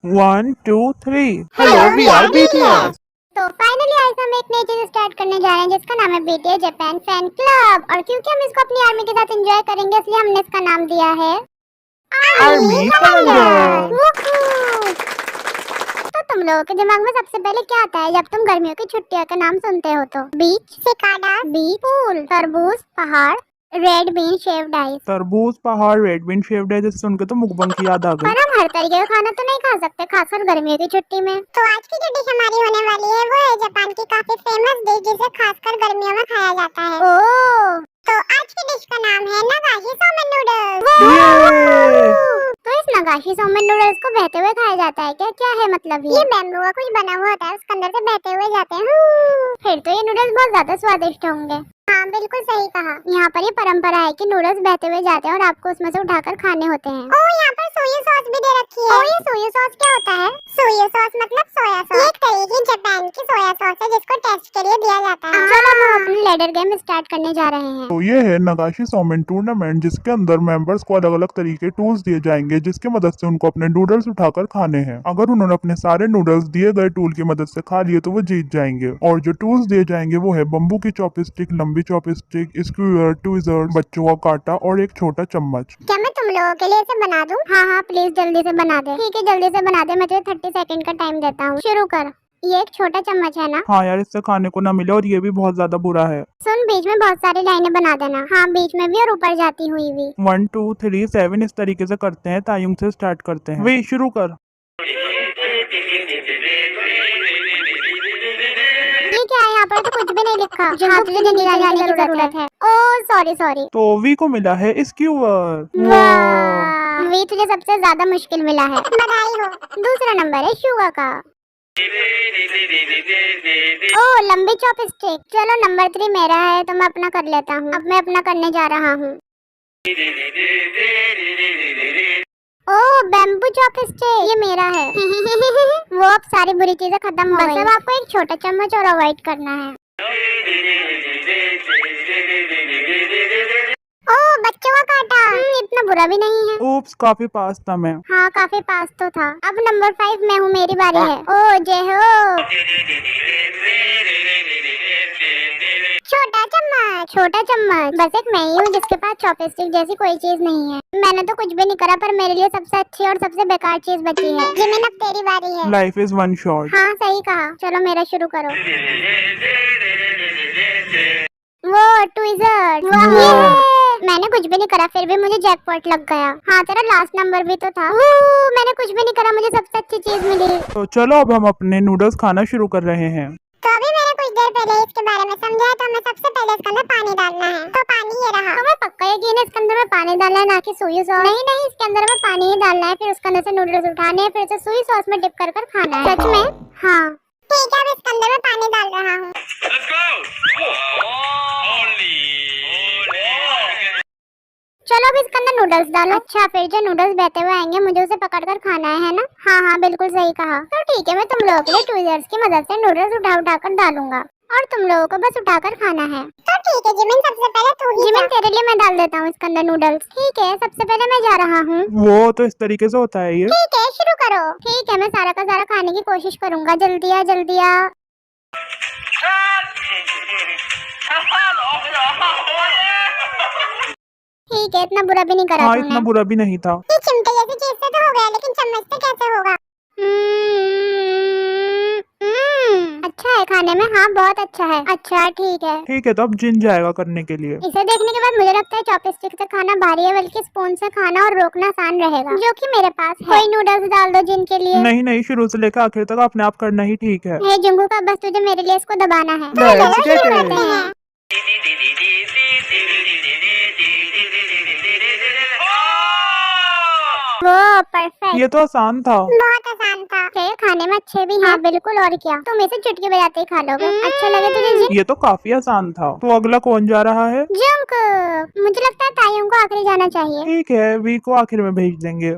1 2 3 Hello, hello we are BTS. तो finally आज हम एक नई चीज स्टार्ट करने जा रहे हैं जिसका नाम है बीटीएस जापान फैन क्लब। और क्योंकि हम इसको अपनी आर्मी के साथ एंजॉय करेंगे इसलिए हमने इसका नाम दिया है आर्मी कैलेंडर। तो तुम लोगों के दिमाग में सबसे पहले क्या आता है जब तुम गर्मियों की छुट्टियों का नाम सुनते हो? तो बीच, सिकाडा, बीच, पूल, तरबूज, पहाड़, रेड बीन शेव्ड आइस। तरबूज, पहाड़, रेड बीन, शेव्ड है, जैसे सुन के तो मुकबंग की याद आ गई। पर हम हर तरीके का खाना तो नहीं खा सकते, खासकर गर्मियों की छुट्टी में। तो आज की जो डिश हमारी होने वाली है वो है जापान की काफी फेमस डिश जिसे खासकर गर्मियों में खाया जाता है। ओह, तो आज की डिश का नाम है नगाशी सोमेन नूडल्स। ये तो इस नगाशी सोमेन नूडल्स को बहते हुए खाया जाता है क्या? क्या है मतलब ये बैम्बू का कुछ बना हुआ होता है, उसके अंदर से बहते हुए जाते हैं। फिर तो ये नूडल्स बहुत ज्यादा स्वादिष्ट होंगे। हाँ बिल्कुल सही कहा। यहाँ पर ये परंपरा है कि नूडल्स बहते हुए जाते हैं और आपको उसमें से उठाकर खाने होते हैं। ओह, यहाँ पर सोया सॉस भी दे रखी है। ओह, ये सोया सॉस क्या होता है? सोया सॉस मतलब सोया सॉस। ये एक तरह की जापान की सोया सॉस है जिसको टेस्ट के लिए दिया जाता है। चलो अब हम अपनी लेडर गेम स्टार्ट करने जा रहे हैं। तो ये है नगाशी सोमेन टूर्नामेंट, जिसके अंदर मेंबर्स को अलग अलग तरीके टूल्स दिए जाएंगे जिसकी मदद से उनको अपने नूडल्स उठाकर खाने हैं। अगर उन्होंने अपने सारे नूडल्स दिए गए टूल की मदद से खा लिए तो वो जीत जाएंगे। और जो टूल्स दिए जाएंगे वो है बम्बू की चॉपस्टिक, लंबी चॉपस्टिक, स्क्यूअर, ट्विजर, बच्चों का कांटा और एक छोटा चम्मच। क्या मैं तुम लोगों के लिए इसे बना दूं? हाँ हाँ प्लीज जल्दी से बना दे। ठीक है जल्दी से बना दे, मैं तुझे 30 सेकंड का टाइम देता हूँ। शुरू कर। ये एक छोटा चम्मच है ना? हाँ यार, इससे खाने को ना मिले और ये भी बहुत ज्यादा बुरा है। सुन, बीच में बहुत सारी लाइनें बना देना। हाँ बीच में भी और ऊपर जाती हुई भी। 1 2 3 7 इस तरीके से करते हैं। तायुंग से स्टार्ट करते हैं। वे शुरू कर। ये क्या है? यहाँ पर तो कुछ भी नहीं लिखा। जहाँ तुझे नीचे जाने की जरूरत है। Oh sorry sorry. तो वी को मिला है स्क्यूअर। वाह, वी तुझे सबसे ज्यादा मुश्किल मिला है, बधाई हो। दूसरा नंबर है शुगा का। ओह लंबी चॉपस्टिक। चलो नंबर 3 मेरा है तो मैं अपना कर लेता हूँ। अब मैं अपना करने जा रहा हूँ। ओह बैम्बू चॉपस्टिक, ये मेरा है। वो अब सारी बुरी चीजें खत्म हो गई। बस अब आपको एक छोटा चम्मच और अवॉइड करना है। ओह बच्चों का कांटा। इतना बुरा भी नहीं है। ओप्स, काफी पास था मैं। हाँ काफी पास तो था। अब नंबर 5 मैं हूँ, मेरी बारी है। ओह जय हो। छोटा चम्मच। छोटा चम्मच बस एक मैं ही हूँ जिसके पास चॉपस्टिक जैसी कोई चीज नहीं है। मैंने तो कुछ भी नहीं करा पर मेरे लिए सबसे अच्छी और सबसे बेकार चीज बची है। जिमिन अब तेरी बारी है। Life is one shot. हाँ सही कहा। चलो मेरा शुरू करो। वो ट्विज़र। मैंने कुछ भी नहीं करा फिर भी मुझे जैकपॉट लग गया। हाँ तेरा लास्ट नंबर भी तो था। मैंने कुछ भी नहीं करा, मुझे सबसे अच्छी चीज मिली। तो चलो अब हम अपने नूडल्स खाना शुरू कर रहे हैं। तो अभी मैंने कुछ देर पहले इसके बारे में समझा तो हमें सबसे पहले इसके अंदर पानी डालना है। तो पानी ये रहा। हमें पक्का यकीन है इसके अंदर में पानी डालना है, ना कि सोया सॉस। नहीं नहीं, इसके अंदर में पानी ही डालना है, फिर उसके अंदर से नूडल्स उठाने हैं, फिर उसे सोया सॉस में डिप कर कर खाना है। सच में? हाँ ठीक है, अब इसके अंदर में पानी डाल रहा हूँ। चलो अब इसके अंदर नूडल्स डालो। अच्छा फिर जो नूडल्स बहते हुए आएंगे मुझे उसे पकड़कर खाना है ना? हाँ हाँ बिल्कुल सही कहा। तो ठीक है, मैं तुम लोगों के लिए ट्विज़र्स की मदद से नूडल्स उठा उठा कर डालूंगा और तुम लोगों को बस उठाकर खाना है। तो ठीक है जिमिन, सबसे पहले तू ही। जिमिन तेरे लिए मैं डाल देता हूँ इसके अंदर नूडल्स। ठीक है सबसे पहले मैं जा रहा हूँ। वो तो इस तरीके से होता है ये। ठीक है शुरू करो। ठीक है मैं सारा का सारा खाने की कोशिश करूंगा। जल्दी आ जल्दी आ। ठीक है, इतना बुरा भी नहीं करा हाँ तूने। इतना बुरा भी नहीं था। ये चिमटे जैसी चीज से तो हो गया, लेकिन चम्मच से कैसे होगा? अच्छा है खाने में। हाँ बहुत अच्छा है। अच्छा ठीक है। ठीक है, तो अब जिन जाएगा करने के लिए। इसे देखने के बाद मुझे लगता है चॉपस्टिक से खाना भारी है, बल्कि स्पून से खाना और रोकना आसान रहेगा, जो कि मेरे पास है। कोई नूडल्स डाल दो जिन के लिए। नहीं नहीं, शुरू से लेकर आखिर तक अपने आप करना ही ठीक है। हे जुंगू का, बस तुझे मेरे लिए इसको दबाना है। तो Let's चलो get शुरू it. करते हैं। वो परफेक्ट। ये तो आसान था। बहुत आसान था। ये खाने में अच्छे भी हैं। बिल्कुल, और क्या, तुम इसे चुटकी बजाते ही खा लोगे। अच्छा लगे तुझे जी? ये तो काफी आसान था। तो अगला कौन जा रहा है? जंक। मुझे लगता है ताइयों को आखिरी जाना चाहिए। ठीक है, वी को आखिर में भेज देंगे।